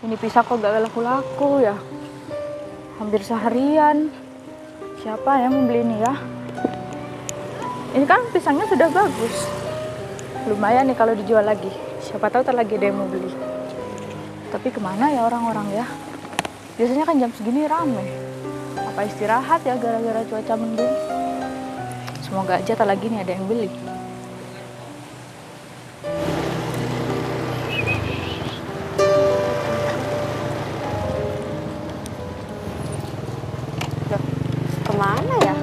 Ini pisang kok gak laku-laku ya? Hampir seharian. Siapa yang mau beli ini ya? Ini kan pisangnya sudah bagus. Lumayan nih kalau dijual lagi. Siapa tahu lagi ada yang mau beli. Tapi kemana ya orang-orang ya? Biasanya kan jam segini rame. Apa istirahat ya gara-gara cuaca mendung? Semoga aja lagi nih ada yang beli. Kemana ya?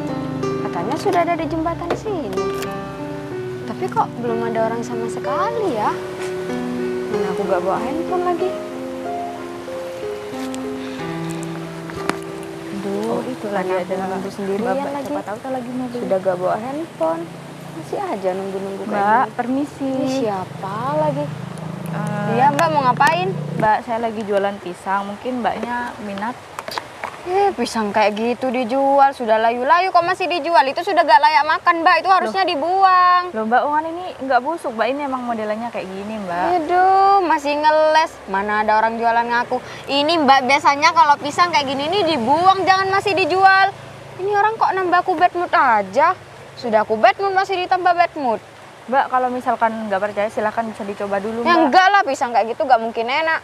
Katanya sudah ada di jembatan sini. Tapi kok belum ada orang sama sekali ya? Mana aku gak bawa handphone lagi. Aduh, itu lagi ada nunggu sendirian lagi. Siapa tahu lagi mau beli. Sudah gak bawa handphone. Masih aja nunggu-nunggu kayak Mbak, gini. permisi. Ini siapa lagi? Iya Mbak, mau ngapain? Mbak, saya lagi jualan pisang. Mungkin Mbaknya minat. Pisang kayak gitu dijual, sudah layu-layu kok masih dijual. Itu sudah gak layak makan Mbak, itu harusnya dibuang. Loh Mbak, uang ini nggak busuk Mbak, ini emang modelannya kayak gini Mbak. Aduh, masih ngeles. Mana ada orang jualan ngaku. Ini Mbak, biasanya kalau pisang kayak gini nih dibuang, jangan masih dijual. Ini orang kok nambah aku bad mood aja. Sudah aku bad mood masih ditambah bad mood. Mbak, kalau misalkan nggak percaya silahkan bisa dicoba dulu Mbak. Ya enggak lah, pisang kayak gitu gak mungkin enak.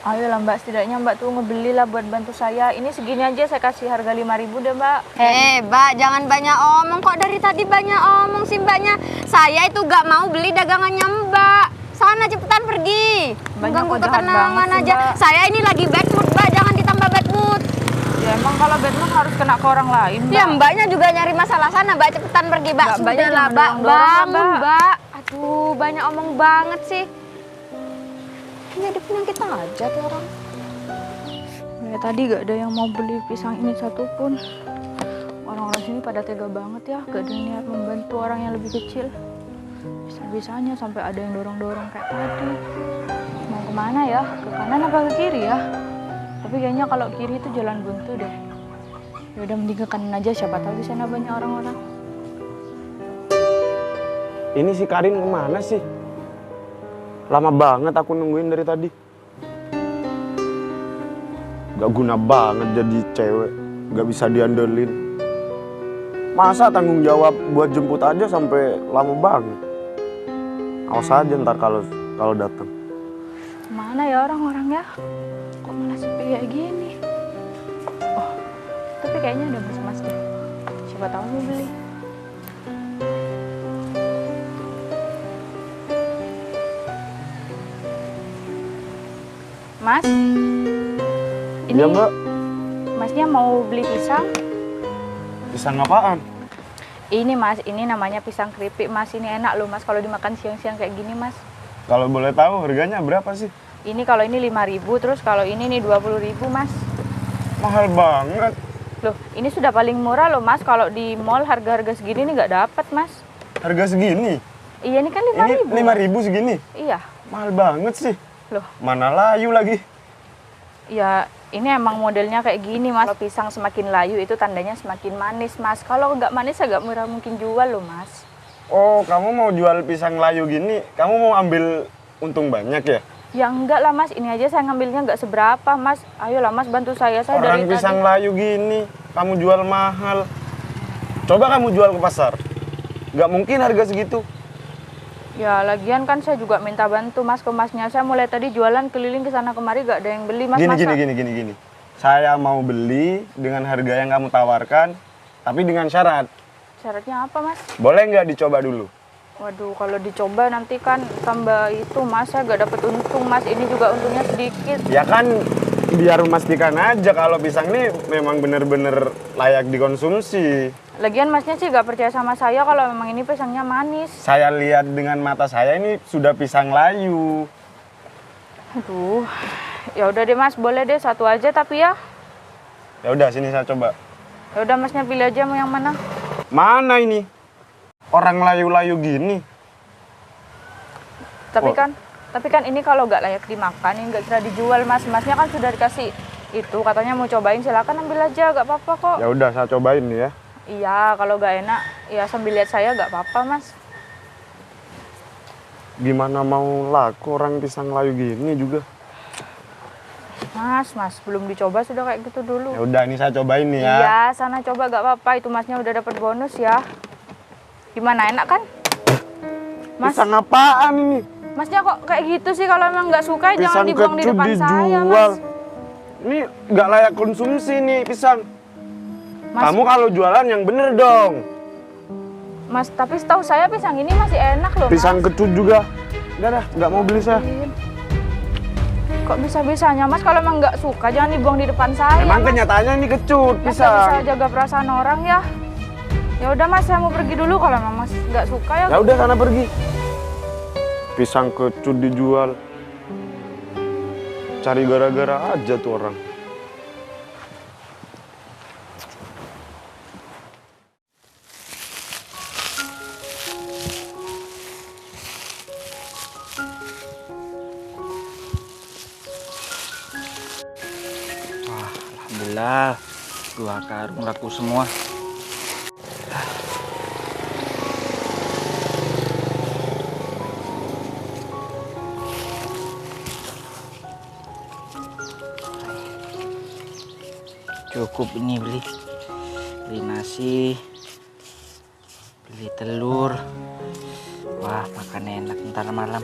Ayolah Mbak, setidaknya Mbak tuh ngebeli lah buat bantu saya. Ini segini aja saya kasih harga 5.000 deh Mbak. Mbak, jangan banyak omong. Kok dari tadi banyak omong sih Mbaknya? Saya itu gak mau beli dagangannya Mbak. Sana cepetan pergi. Mengganggu ketenangan aja. Mbak. Saya ini lagi bad mood Mbak, jangan ditambah bad mood. Ya emang kalau bad mood harus kena ke orang lain Mbak. Ya Mbaknya juga nyari masalah sana Mbak, cepetan pergi Mbak. Mbaknya Sudahlah jangan Mbak, dorong-dorong, bangun Mbak. Mbak. Aduh, banyak omong banget sih. Ini ada penyakit aja tuh orang. Ya, tadi gak ada yang mau beli pisang ini satupun. Orang-orang sini pada tega banget ya, gak ada niat membantu orang yang lebih kecil. Bisa-bisanya sampai ada yang dorong-dorong kayak tadi. Mau kemana ya? Ke kanan apa ke kiri ya? Tapi kayaknya kalau kiri itu jalan buntu deh. Ya udah mending ke kanan aja, siapa tahu di sana banyak orang-orang. Ini si Karin kemana sih? Lama banget aku nungguin dari tadi. Gak guna banget jadi cewek, gak bisa diandelin. Masa tanggung jawab buat jemput aja sampai lama banget. Awas aja ntar kalau datang. Mana ya orang-orang ya? Kok malah sepi kayak gini? Oh, tapi kayaknya ada mas-mas deh. Siapa tahu mau beli. Mas? Iya Mbak. Masnya mau beli pisang? Pisang apaan? Ini Mas, ini namanya pisang keripik Mas. Ini enak loh Mas kalau dimakan siang-siang kayak gini Mas. Kalau boleh tahu harganya berapa sih? Ini kalau ini 5.000, terus kalau ini nih 20.000 Mas. Mahal banget. Loh, ini sudah paling murah loh Mas. Kalau di mall harga-harga segini nih nggak dapat Mas. Harga segini? Iya, ini kan Ini 5.000 segini? Iya. Mahal banget sih. Loh, Mana layu lagi? ya ini emang modelnya kayak gini Mas. Kalau pisang semakin layu itu tandanya semakin manis Mas. Kalau nggak manis agak murah mungkin jual loh Mas. Oh, kamu mau jual pisang layu gini, kamu mau ambil untung banyak ya? Ya enggak lah Mas, ini aja saya ngambilnya nggak seberapa Mas. Ayolah Mas, bantu saya Orang dari pisang tadi. layu gini, kamu jual mahal. Coba kamu jual ke pasar. Nggak mungkin harga segitu. Ya lagian kan saya juga minta bantu Mas ke Masnya. Saya mulai tadi jualan keliling ke sana kemari gak ada yang beli Mas. Gini. Saya mau beli dengan harga yang kamu tawarkan, tapi dengan syarat. Syaratnya apa Mas? Boleh nggak dicoba dulu? Waduh, kalau dicoba nanti kan tambah itu Mas, saya gak dapet untung Mas. Ini juga untungnya sedikit. Ya kan, biar memastikan aja kalau pisang ini memang bener-bener layak dikonsumsi. Lagian Masnya sih gak percaya sama saya kalau memang ini pisangnya manis. Saya lihat dengan mata saya ini sudah pisang layu. Aduh, ya udah deh Mas, boleh deh satu aja tapi ya. Ya udah, sini saya coba. Ya udah Masnya pilih aja mau yang mana. Mana ini? Orang layu-layu gini. Tapi kan ini kalau gak layak dimakan, ini gak bisa dijual Mas. Masnya kan sudah dikasih itu, katanya mau cobain, silakan ambil aja, gak apa-apa kok. Ya udah, saya cobain nih ya. Iya, kalau gak enak, ya sambil lihat saya gak apa-apa Mas. Gimana mau laku orang pisang layu gini juga? Mas, belum dicoba sudah kayak gitu dulu. Ya udah, ini saya cobain nih ya. Iya, sana coba gak apa-apa. Itu masnya udah dapat bonus ya. Gimana, enak kan? Mas, Pisang apaan ini? masnya kok kayak gitu sih? Kalau emang nggak suka, jangan Pisang dibuang di kecut depan saya, dijual. Mas. Ini nggak layak konsumsi nih pisang. Mas, Kamu kalau jualan yang bener dong. Mas, tapi setahu saya pisang ini masih enak loh, Pisang Mas. kecut juga. Udah dah, nggak mau beli saya. Kok bisa-bisanya, Mas? Kalau emang nggak suka, jangan dibuang di depan saya, Emang Mas. kenyataannya ini kecut Mas nggak bisa pisang. jaga perasaan orang ya. Ya udah, Mas, saya mau pergi dulu. Kalau emang Mas nggak suka ya. Ya udah sana pergi. Pisang kecut dijual. Cari gara-gara aja tuh orang. Wah, alhamdulillah 2 karung laku semua. Cukup ini beli nasi, beli telur. Wah, makan enak ntar malam.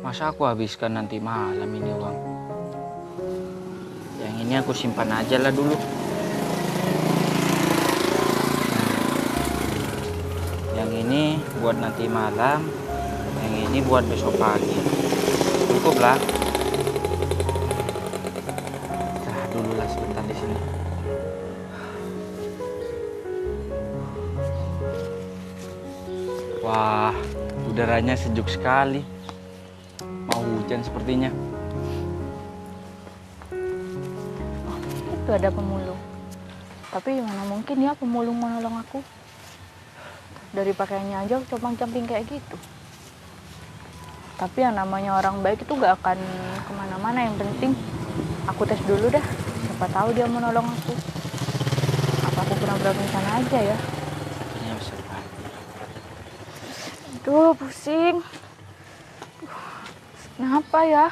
Masa aku habiskan nanti malam ini uang? Yang ini aku simpan aja lah dulu. Yang ini buat nanti malam, yang ini buat besok pagi. Cukup lah. Istirahat dulu lah sebentar di sini. Wah, udaranya sejuk sekali. Mau hujan sepertinya. Itu ada pemulung. Tapi mana mungkin ya pemulung menolong aku? Dari pakaiannya aja compang-camping kayak gitu. Tapi yang namanya orang baik itu gak akan kemana-mana. Yang penting aku tes dulu dah. Siapa tahu dia mau nolong aku. Apa aku pura-pura pingsan aja ya? Ini bisa banget. Aduh, pusing. Kenapa ya?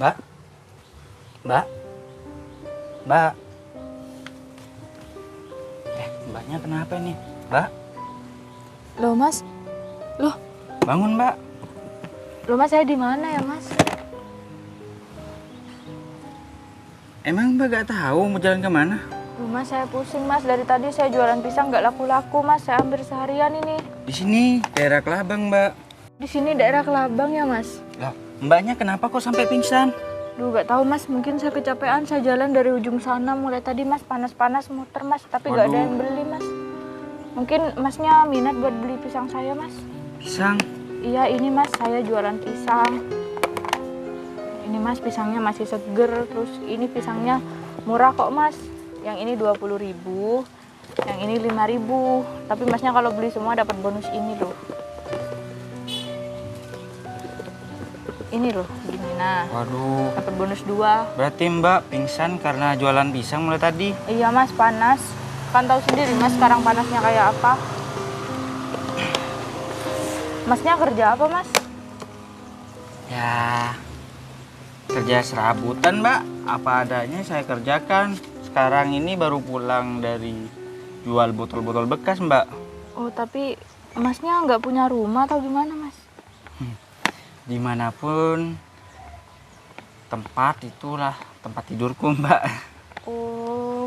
Mbak? Mbak? Mbak? Mbaknya kenapa ini? Mbak? Loh, Mas. Loh, Bangun, Mbak. Mas, saya di mana ya, Mas? Emang Mbak gak tahu mau jalan kemana? Loh, Mas, saya pusing, Mas. Dari tadi saya jualan pisang nggak laku-laku, Mas. Saya hampir seharian ini. Di sini, daerah Kelabang, Mbak. Di sini daerah Kelabang ya, Mas? Lah, Mbaknya kenapa kok sampai pingsan? Duh, gak tahu, Mas. Mungkin saya kecapean. Saya jalan dari ujung sana mulai tadi, Mas. Panas-panas muter, Mas. Tapi gak ada Waduh. yang beli, Mas. Mungkin Masnya minat buat beli pisang saya, Mas? Pisang? Iya, ini, Mas. Saya jualan pisang. Ini, Mas, pisangnya masih seger. Terus ini pisangnya murah kok, Mas. Yang ini 20.000, yang ini 5.000. Tapi Masnya kalau beli semua dapat bonus ini loh. Ini loh, gini. Nah, Waduh. dapat bonus 2. Berarti Mbak pingsan karena jualan pisang mulai tadi? Iya, Mas, panas. Kan tahu sendiri, Mas, sekarang panasnya kayak apa. Masnya kerja apa, Mas? Ya, kerja serabutan, Mbak. Apa adanya saya kerjakan. Sekarang ini baru pulang dari jual botol-botol bekas, Mbak. Oh, tapi Masnya nggak punya rumah atau gimana, Mas? Dimanapun tempat itulah tempat tidurku, Mbak. Oh,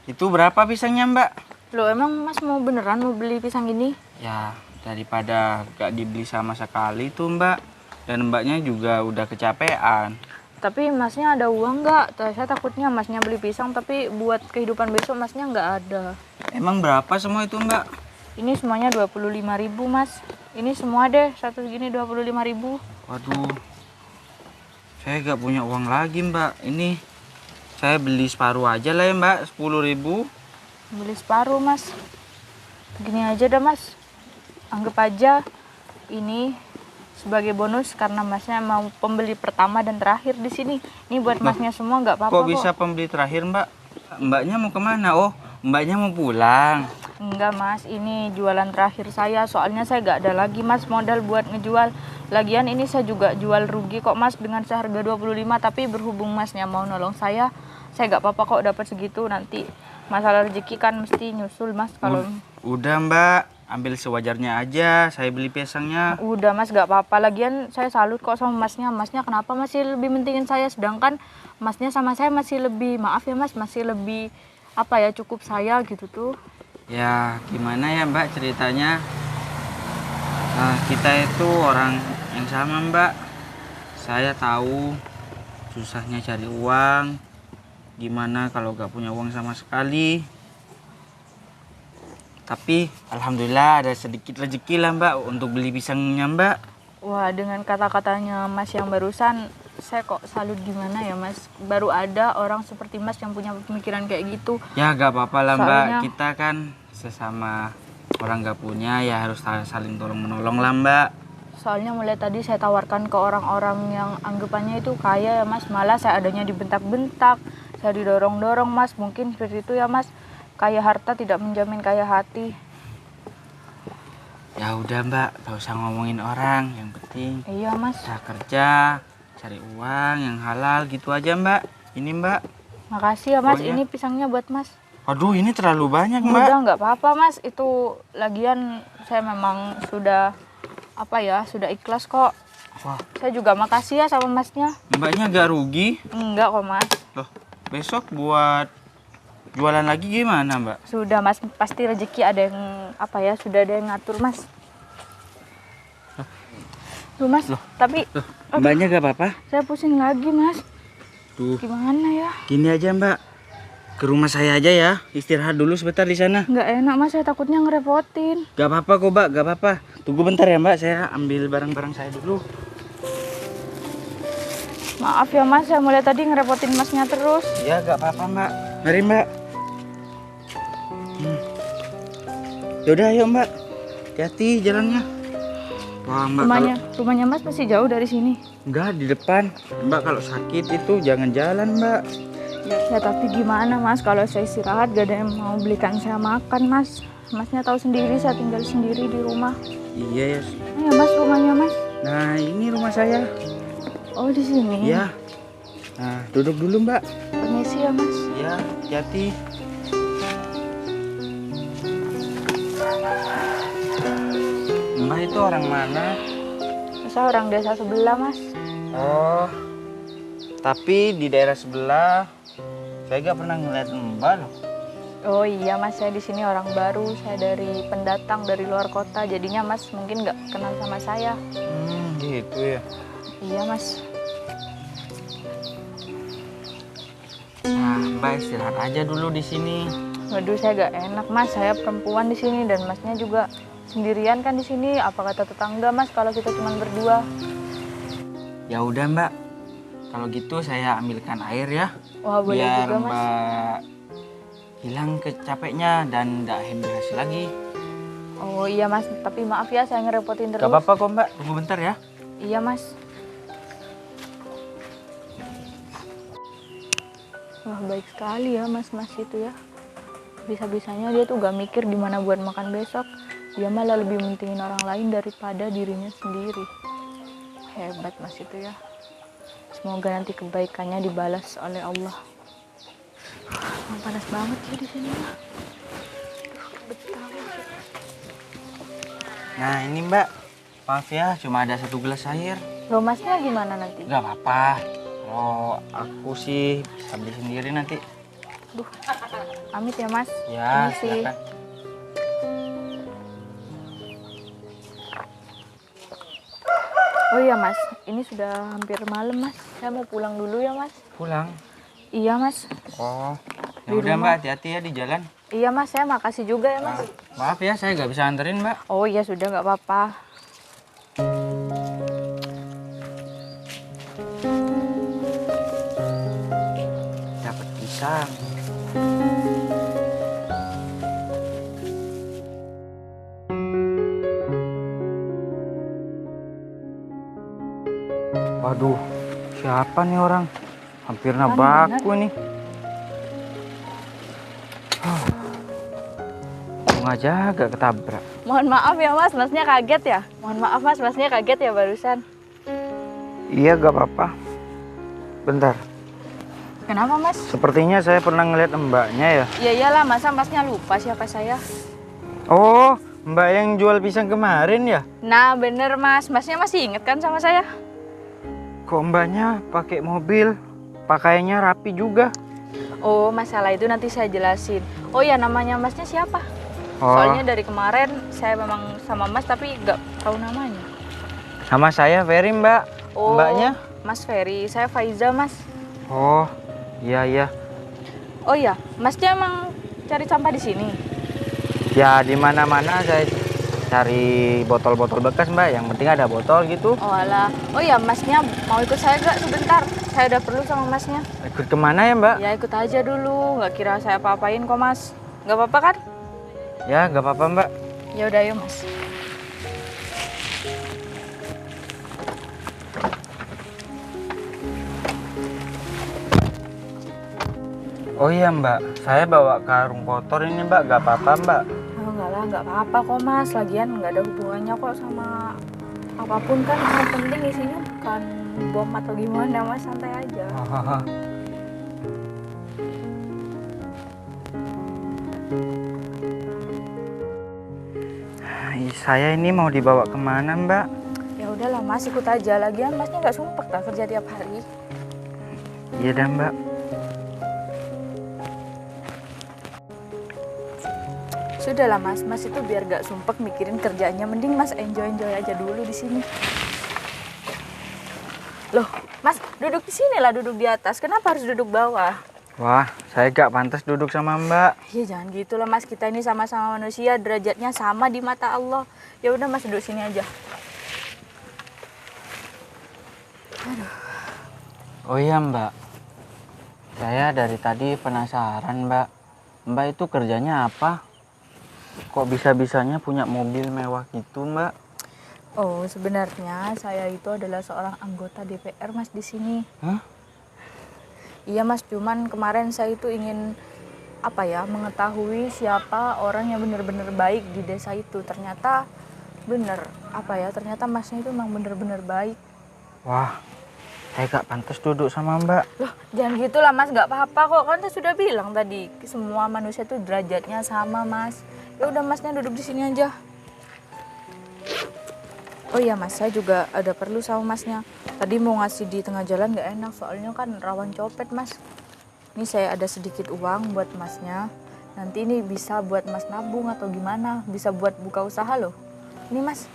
Itu berapa pisangnya, Mbak? loh, emang Mas mau beneran mau beli pisang ini? Ya, daripada gak dibeli sama sekali tuh, Mbak. Dan Mbaknya juga udah kecapean. Tapi Masnya ada uang nggak? Saya takutnya Masnya beli pisang, tapi buat kehidupan besok Masnya nggak ada. Emang berapa semua itu, Mbak? Ini semuanya 25.000, Mas. Ini semua deh, satu segini 25.000. Waduh, saya gak punya uang lagi, Mbak. Ini saya beli separuh aja lah ya, Mbak, 10.000. Beli separuh, Mas. Gini aja dah, Mas. Anggap aja ini sebagai bonus karena masnya mau pembeli pertama dan terakhir di sini. Ini buat masnya semua, nggak apa-apa Kok bisa pembeli terakhir, Mbak? Mbaknya mau kemana? Oh, Mbaknya mau pulang. Enggak mas, ini jualan terakhir saya. Soalnya saya nggak ada lagi mas modal buat ngejual. Lagian ini saya juga jual rugi kok mas dengan seharga 25. Tapi berhubung masnya mau nolong saya nggak apa-apa kok dapat segitu. Nanti masalah rezeki kan mesti nyusul mas kalau... Udah Mbak, ambil sewajarnya aja. Saya beli pisangnya. Udah mas, nggak apa-apa. Lagian saya salut kok sama masnya. Masnya kenapa masih lebih mentingin saya, sedangkan masnya sama saya masih lebih, maaf ya mas, masih lebih apa ya, cukup saya gitu tuh. Ya gimana ya Mbak ceritanya, kita itu orang yang sama Mbak. Saya tahu susahnya cari uang, gimana kalau gak punya uang sama sekali. Tapi alhamdulillah ada sedikit rezeki lah Mbak untuk beli pisangnya Mbak. Wah, dengan kata-katanya mas yang barusan, saya kok salut gimana ya mas. Baru ada orang seperti mas yang punya pemikiran kayak gitu. Ya gak apa-apa lah Mbak, Soalnya- kita kan sesama orang gak punya ya harus saling tolong menolong lah Mbak. Soalnya mulai tadi saya tawarkan ke orang-orang yang anggapannya itu kaya ya mas, malah saya adanya dibentak-bentak, saya didorong-dorong mas. Mungkin seperti itu ya mas, kaya harta tidak menjamin kaya hati. Ya udah Mbak, gak usah ngomongin orang, yang penting Iya mas, kita kerja, cari uang yang halal gitu aja Mbak. Ini Mbak. makasih ya mas. Uangnya. Ini pisangnya buat mas. Aduh ini terlalu banyak Mbak. Udah nggak apa-apa mas, itu lagian saya memang sudah apa ya, sudah ikhlas kok. Wah, Saya juga makasih ya sama masnya. Mbaknya gak rugi. Enggak kok mas. Loh, besok buat jualan lagi gimana Mbak? Sudah mas, pasti rezeki ada yang apa ya, sudah ada yang ngatur mas. Loh mas, tapi Loh, Mbaknya gak apa-apa? saya pusing lagi mas. Tuh, Gimana ya? gini aja Mbak. Ke rumah saya aja ya, istirahat dulu sebentar di sana. Nggak enak mas, saya takutnya ngerepotin. Gak apa-apa kok Mbak, gak apa-apa. Tunggu bentar ya Mbak, saya ambil barang-barang saya dulu. Maaf ya mas, saya mulai tadi ngerepotin masnya terus. Ya gak apa-apa Mbak. Mari Mbak. Yaudah ayo Mbak. Hati-hati jalannya. Wah Mbak, Rumahnya mas masih jauh dari sini. enggak di depan. Mbak kalau sakit itu jangan jalan Mbak. Ya tapi gimana mas, kalau saya istirahat gak ada yang mau belikan saya makan mas. Masnya tahu sendiri saya tinggal sendiri di rumah. Iya ya. Ya mas, rumahnya mas. Nah ini rumah saya. Oh di sini. Ya. Nah duduk dulu Mbak. Permisi ya mas. Ya hati-hati. Mbak itu orang mana? Saya orang desa sebelah mas. Oh, tapi di daerah sebelah saya gak pernah ngeliat Mbak loh. Oh iya mas, saya di sini orang baru. Saya dari pendatang dari luar kota. Jadinya mas mungkin nggak kenal sama saya. Gitu ya. Iya mas. Nah, Mbak istirahat aja dulu di sini. Waduh, saya gak enak mas. Saya perempuan di sini dan masnya juga sendirian kan di sini. Apa kata tetangga mas kalau kita cuma berdua? Ya udah Mbak, kalau gitu saya ambilkan air ya. Wah boleh Biar juga mas. Mbak hilang kecapeknya dan nggak dehidrasi lagi. Oh iya mas, tapi maaf ya saya ngerepotin terus. Gak apa-apa kok Mbak, tunggu bentar ya. Iya mas. Wah baik sekali ya mas itu ya. Bisa-bisanya dia tuh gak mikir gimana buat makan besok. Dia malah lebih mentingin orang lain daripada dirinya sendiri. Hebat mas itu ya. Semoga nanti kebaikannya dibalas oleh Allah. Panas banget sih di sini. Betah. Nah ini Mbak, maaf ya cuma ada 1 gelas air. Loh masnya gimana nanti? Gak apa-apa, kalau aku sih bisa beli sendiri nanti. Duh, amit ya mas. Ya Ini sih. silakan. Oh iya mas, ini sudah hampir malam mas. Saya mau pulang dulu ya mas. Pulang? Iya mas. Oh, ya Di udah rumah. Mbak, hati-hati ya di jalan. Iya mas, saya makasih juga ya mas. Maaf ya saya nggak bisa anterin Mbak. Oh iya sudah nggak apa-apa. Dapat pisang. Waduh, siapa nih orang? Hampir Kan nabrakku nih. Nggak jaga ketabrak. Mohon maaf ya mas, masnya kaget ya? Mohon maaf mas, masnya kaget ya barusan? Iya, gak apa-apa. Bentar, Kenapa mas? sepertinya saya pernah ngeliat mbaknya ya. Ya iyalah, masa masnya lupa siapa saya? Oh, mbak yang jual pisang kemarin ya? Nah bener mas, masnya masih inget kan sama saya? Kok mbaknya pakai mobil? Pakaiannya rapi juga. Oh masalah itu nanti saya jelasin. Oh ya namanya masnya siapa? Oh, Soalnya dari kemarin saya memang sama mas tapi nggak tahu namanya. sama saya Ferry mbak. Oh, Mbaknya? Mas Ferry, saya Faiza mas. Oh, iya iya. Oh ya, masnya emang cari sampah di sini? Ya di mana-mana saya cari botol-botol bekas mbak. Yang penting ada botol gitu. Oh alah. Oh ya, masnya mau ikut saya nggak sebentar? Saya udah perlu sama masnya. Ikut kemana ya mbak? Ya ikut aja dulu, nggak kira saya apa-apain kok mas. Nggak apa-apa kan? Ya nggak apa-apa mbak. Ya udah yuk mas. Oh iya mbak, saya bawa karung kotor ini mbak. Gak apa-apa mbak. Oh enggak lah, nggak apa-apa kok mas. Lagian nggak ada hubungannya kok sama apapun kan. Yang penting isinya bukan bom atau gimana mas, santai aja. Saya ini mau dibawa kemana mbak? Ya udahlah mas, ikut aja. Lagian masnya nggak sumpek tak kerja tiap hari. Iya dah mbak. Sudahlah mas, mas itu biar gak sumpek mikirin kerjanya, mending mas enjoy aja dulu di sini. Loh, mas duduk di sini lah, duduk di atas. Kenapa harus duduk bawah? Wah, saya gak pantas duduk sama mbak. Ya jangan gitu lah mas, kita ini sama-sama manusia, derajatnya sama di mata Allah. Ya udah mas duduk sini aja. Oh iya mbak, saya dari tadi penasaran mbak. Mbak itu kerjanya apa? Kok bisa-bisanya punya mobil mewah gitu mbak? Oh sebenarnya saya itu adalah seorang anggota DPR mas di sini. Hah? Iya mas, cuman kemarin saya itu ingin mengetahui siapa orang yang benar-benar baik di desa itu. Ternyata ternyata masnya itu memang benar-benar baik. Wah, saya gak pantas duduk sama mbak. Loh jangan gitulah mas, nggak apa-apa kok, kan saya sudah bilang tadi semua manusia itu derajatnya sama mas. Ya udah masnya duduk di sini aja. Oh iya mas, saya juga ada perlu sama masnya. Tadi mau ngasih di tengah jalan nggak enak, soalnya kan rawan copet mas. Ini saya ada sedikit uang buat masnya. Nanti ini bisa buat mas nabung atau gimana, bisa buat buka usaha loh. Ini mas,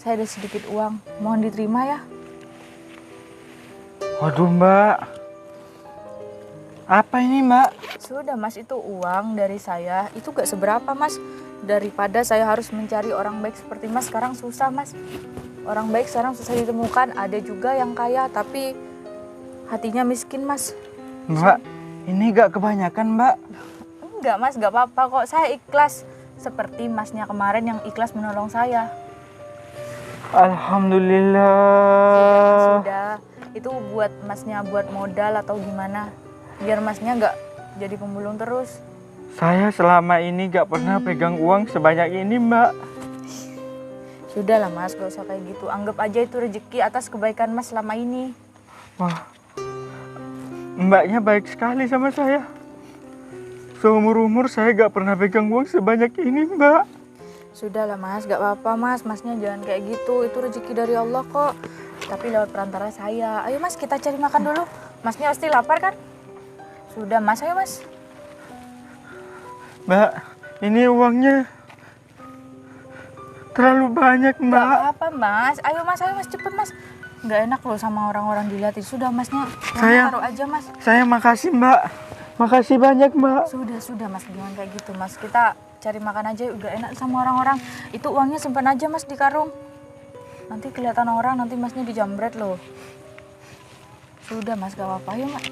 saya ada sedikit uang, mohon diterima ya. Waduh mbak, apa ini mbak? Sudah mas, itu uang dari saya, itu gak seberapa mas. Daripada saya harus mencari orang baik seperti mas, sekarang susah mas. Orang baik sekarang susah ditemukan, ada juga yang kaya tapi hatinya miskin mas. Mbak, ini gak kebanyakan mbak. Enggak mas, gak apa-apa kok, saya ikhlas. Seperti masnya kemarin yang ikhlas menolong saya. Alhamdulillah. Sudah, itu buat masnya buat modal atau gimana, biar masnya gak jadi pemulung terus. Saya selama ini gak pernah pegang uang sebanyak ini mbak. Sudahlah mas, gak usah kayak gitu. Anggap aja itu rezeki atas kebaikan mas selama ini. Wah, mbaknya baik sekali sama saya. Seumur-umur saya gak pernah pegang uang sebanyak ini mbak. Sudahlah mas, gak apa-apa mas. Masnya jangan kayak gitu, itu rezeki dari Allah kok. Tapi lewat perantara saya. Ayo mas, kita cari makan dulu. Masnya pasti lapar kan? Sudah mas, ayo mas. Mbak, ini uangnya terlalu banyak Gak mbak. apa-apa mas, ayo mas, cepet mas. Gak enak loh sama orang-orang dilihatin. Sudah masnya, Saya- taruh aja mas. Saya makasih mbak. Makasih banyak mbak. Sudah mas, jangan kayak gitu mas. Kita cari makan aja, udah enak sama orang-orang. Itu uangnya simpan aja mas di karung. Nanti kelihatan orang, nanti masnya dijambret loh. Sudah mas, gak apa-apa ya mas.